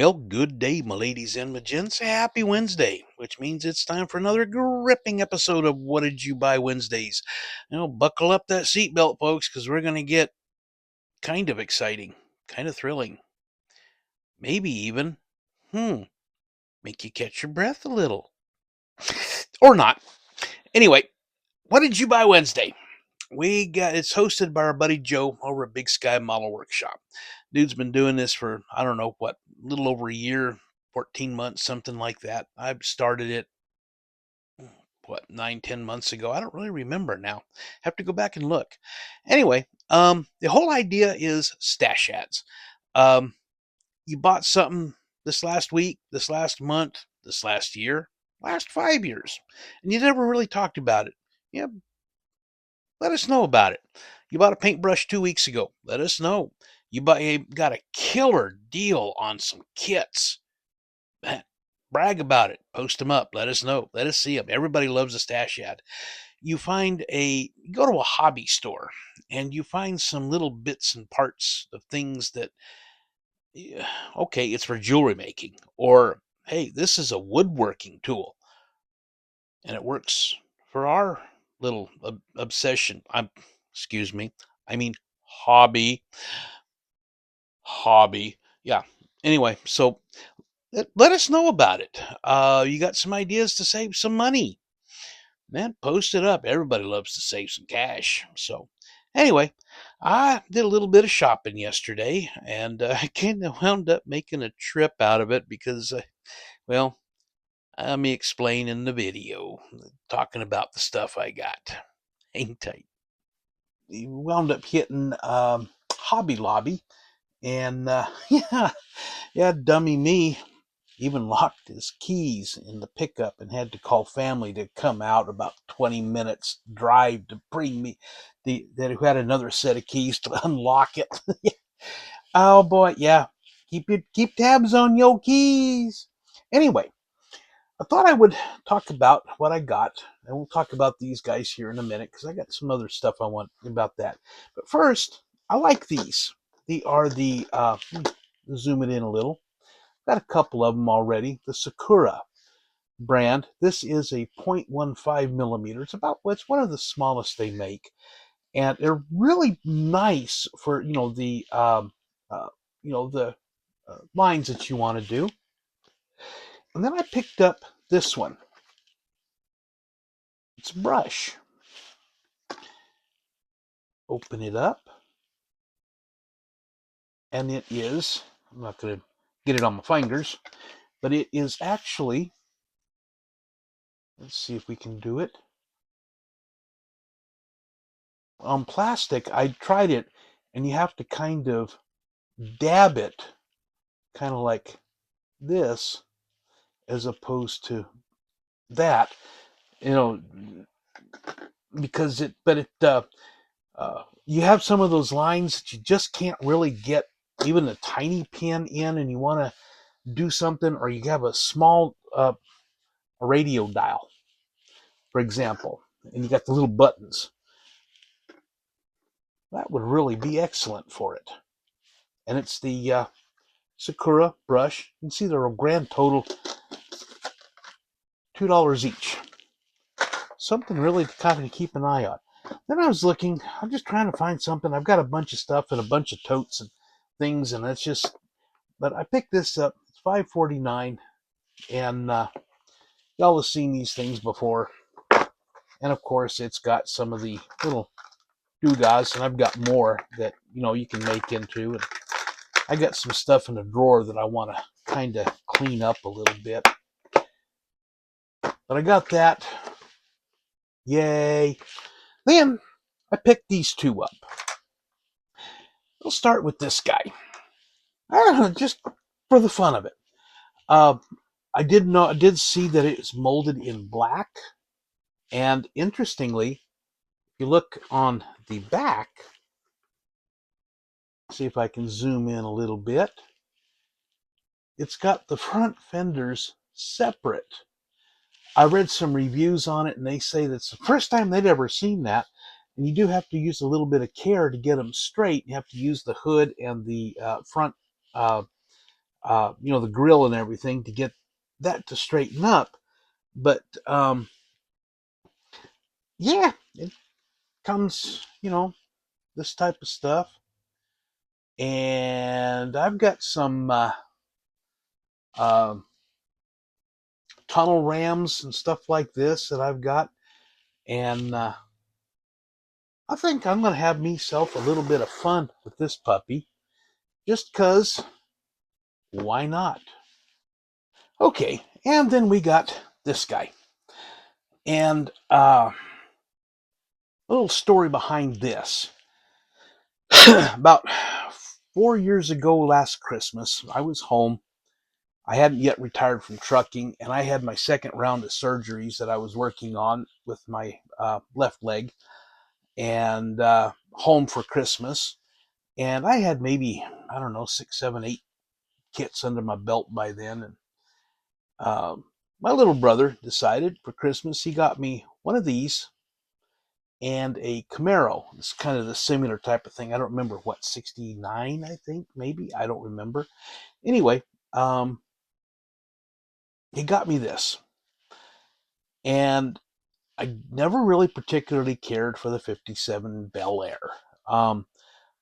Well, good day, my ladies and my gents. Happy Wednesday, which means it's time for another gripping episode of What Did You Buy Wednesdays. Buckle up that seatbelt, folks, because we're going to get kind of exciting, kind of thrilling, maybe even, make you catch your breath a little. Or not. Anyway, what did you buy Wednesday? It's hosted by our buddy Joe over at Big Sky Model Workshop. Dude's been doing this for, I don't know what, a little over a year, 14 months, something like that. I started it, 9, 10 months ago. I don't really remember now. Have to go back and look. Anyway, the whole idea is stash ads. You bought something this last week, this last month, this last year, last 5 years, and you never really talked about it. Yeah, let us know about it. You bought a paintbrush 2 weeks ago. Let us know. You got a killer deal on some kits. Brag about it. Post them up. Let us know. Let us see them. Everybody loves a stash ad. You go to a hobby store and you find some little bits and parts of things that, okay, it's for jewelry making, or hey, this is a woodworking tool and it works for our little obsession. Excuse me. I mean, hobby. Yeah. Anyway, so let us know about it. You got some ideas to save some money? Man, post it up. Everybody loves to save some cash. So, anyway, I did a little bit of shopping yesterday, and I kind of wound up making a trip out of it because, well, let me explain in the video, talking about the stuff I got. Hang tight. We wound up hitting Hobby Lobby, and yeah, dummy me even locked his keys in the pickup and had to call family to come out about 20 minutes drive to bring me who had another set of keys to unlock it. Oh boy, yeah. Keep tabs on your keys. Anyway, I thought I would talk about what I got, and we'll talk about these guys here in a minute because I got some other stuff I want about that. But first, I like these. They are zoom it in a little. Got a couple of them already. The Sakura brand. This is a 0.15 millimeter. It's one of the smallest they make, and they're really nice for uh, the lines that you want to do. And then I picked up this one. It's a brush. Open it up, and it is. I'm not going to get it on my fingers, but it is actually. Let's see if we can do it. On plastic, I tried it, and you have to kind of dab it, kind of like this, as opposed to that, you know, because you have some of those lines that you just can't really get even a tiny pin in, and you want to do something, or you have a small radio dial, for example, and you got the little buttons. That would really be excellent for it. And it's the Sakura brush. You can see they're a grand total $2 each. Something really to kind of keep an eye on. Then I'm just trying to find something. I've got a bunch of stuff and a bunch of totes and things, and but I picked this up. It's $5.49, and y'all have seen these things before. And of course, it's got some of the little doodahs, and I've got more that you can make into. And I got some stuff in a drawer that I want to kind of clean up a little bit. But I got that. Yay. Then I picked these two up. We'll start with this guy. I don't know, just for the fun of it. I did see that it is molded in black. And interestingly, if you look on the back, see if I can zoom in a little bit. It's got the front fenders separate. I read some reviews on it, and they say that's the first time they'd ever seen that. And you do have to use a little bit of care to get them straight. You have to use the hood and the front the grill and everything to get that to straighten up. But yeah, it comes, this type of stuff. And I've got some uh, tunnel rams and stuff like this that I've got. And I think I'm going to have myself a little bit of fun with this puppy. Just because, why not? Okay, and then we got this guy. And a little story behind this. About 4 years ago last Christmas, I was home. I hadn't yet retired from trucking, and I had my second round of surgeries that I was working on with my left leg, and home for Christmas. And I had maybe, I don't know, 6, 7, 8 kits under my belt by then. And my little brother decided for Christmas he got me one of these and a Camaro. It's kind of the similar type of thing. I don't remember what, 69, I think, maybe. I don't remember. Anyway, he got me this. And I never really particularly cared for the 57 Bel Air.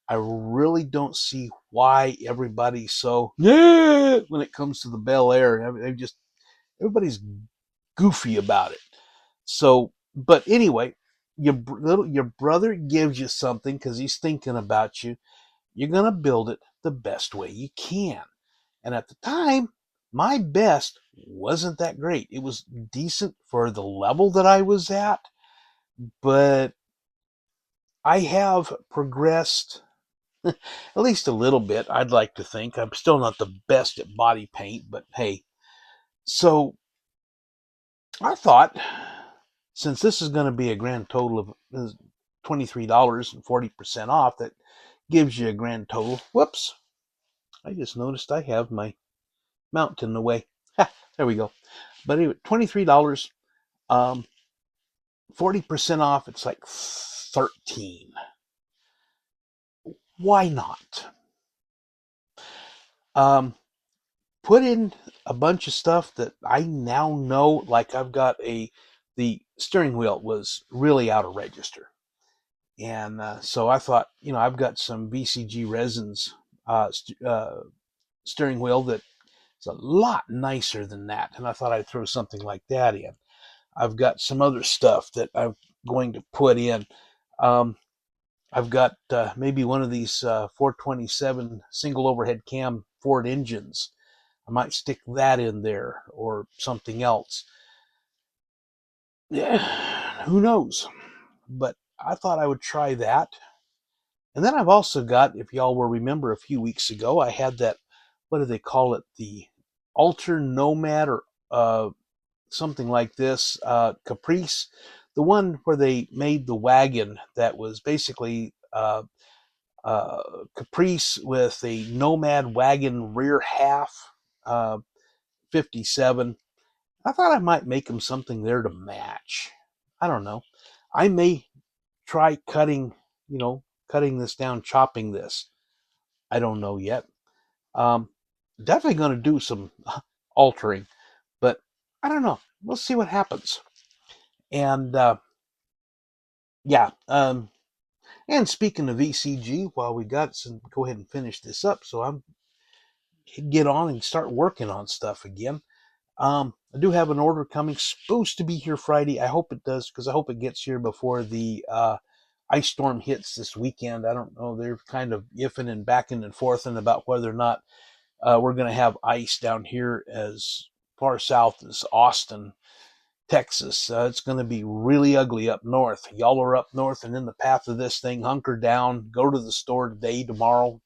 I really don't see why everybody's so yeah when it comes to the Bel Air. I mean, everybody's goofy about it. So, but anyway, your brother gives you something because he's thinking about you. You're gonna build it the best way you can. And at the time, my best wasn't that great. It was decent for the level that I was at, but I have progressed at least a little bit, I'd like to think. I'm still not the best at body paint, but hey. So I thought, since this is going to be a grand total of $23 and 40% off, that gives you a grand total. Whoops. I just noticed I have my mount in the way. Ha, there we go. But anyway, $23, 40% off, it's like 13. Why not? Put in a bunch of stuff that I now know, like I've got the steering wheel was really out of register. And so I thought, I've got some VCG resins steering wheel that is a lot nicer than that. And I thought I'd throw something like that in. I've got some other stuff that I'm going to put in. I've got maybe one of these 427 single overhead cam Ford engines. I might stick that in there or something else. Yeah, who knows? But I thought I would try that. And then I've also got, if y'all will remember a few weeks ago, I had that, what do they call it? The Alter Nomad or something like this, Caprice. The one where they made the wagon that was basically Caprice with a Nomad wagon rear half, 57. I thought I might make them something there to match. I don't know. I may try cutting this down, chopping this. I don't know yet. Um, Definitely going to do some altering, but I don't know. We'll see what happens. And yeah. And speaking of VCG, while we got some, go ahead and finish this up. So I'm get on and start working on stuff again. I do have an order coming, supposed to be here Friday. I hope it does, because I hope it gets here before the ice storm hits this weekend. I don't know. They're kind of iffing and backing and forthing about whether or not we're going to have ice down here as far south as Austin, Texas. It's going to be really ugly up north. Y'all are up north and in the path of this thing. Hunker down. Go to the store today, tomorrow.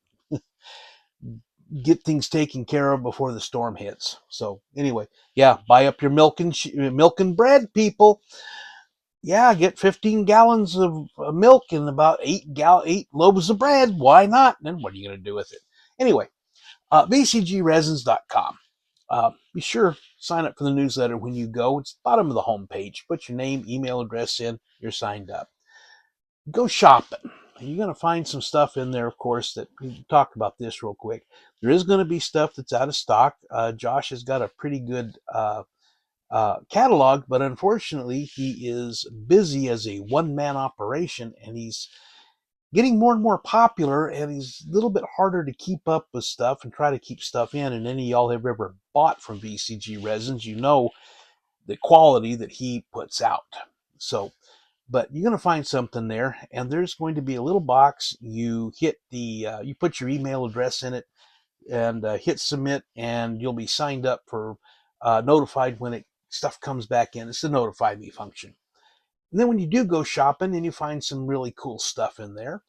Get things taken care of before the storm hits. So anyway, yeah, buy up your milk and bread, people. Yeah, get 15 gallons of milk and about 8 loaves of bread. Why not? Then what are you going to do with it? Anyway, bcgresins.com. Be sure sign up for the newsletter when you go. It's the bottom of the homepage. Put your name, email address in. You're signed up. Go shopping. you're going to find some stuff in there, of course, that we talk about this real quick. There is going to be stuff that's out of stock. Josh has got a pretty good catalog, but unfortunately, he is busy as a one-man operation, and he's getting more and more popular, and he's a little bit harder to keep up with stuff and try to keep stuff in. And any of y'all have ever bought from VCG Resins, you know the quality that he puts out. So, but you're going to find something there, and there's going to be a little box. You hit you put your email address in it, and hit submit, and you'll be signed up for notified when stuff comes back in. It's the notify me function. And then when you do go shopping and you find some really cool stuff in there,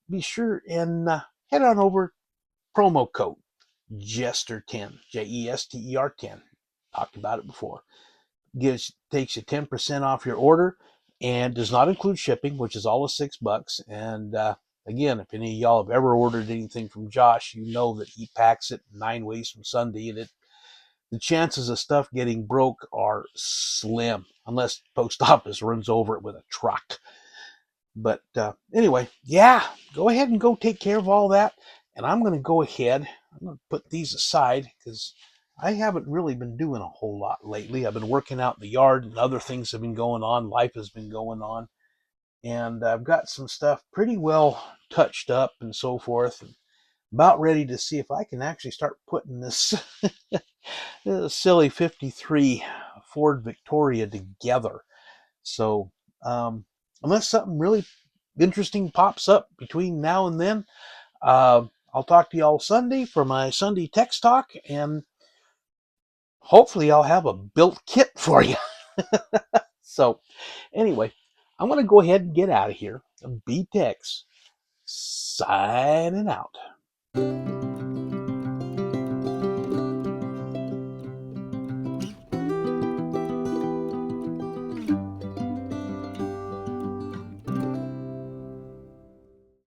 be sure and head on over, promo code Jester10, Jester 10. Talked about it before. Takes you 10% off your order and does not include shipping, which is all of $6. And again, if any of y'all have ever ordered anything from Josh, you know that he packs it 9 ways from Sunday, and the chances of stuff getting broke are slim, unless post office runs over it with a truck. But anyway, yeah, go ahead and go take care of all that. And I'm going to go ahead. I'm going to put these aside because I haven't really been doing a whole lot lately. I've been working out in the yard, and other things have been going on. Life has been going on. And I've got some stuff pretty well touched up and so forth. And about ready to see if I can actually start putting this, this silly 53 Ford Victoria together. So, unless something really interesting pops up between now and then, I'll talk to you all Sunday for my Sunday Tex Talk, and hopefully I'll have a built kit for you. So, anyway, I'm going to go ahead and get out of here. B Tex, signing out.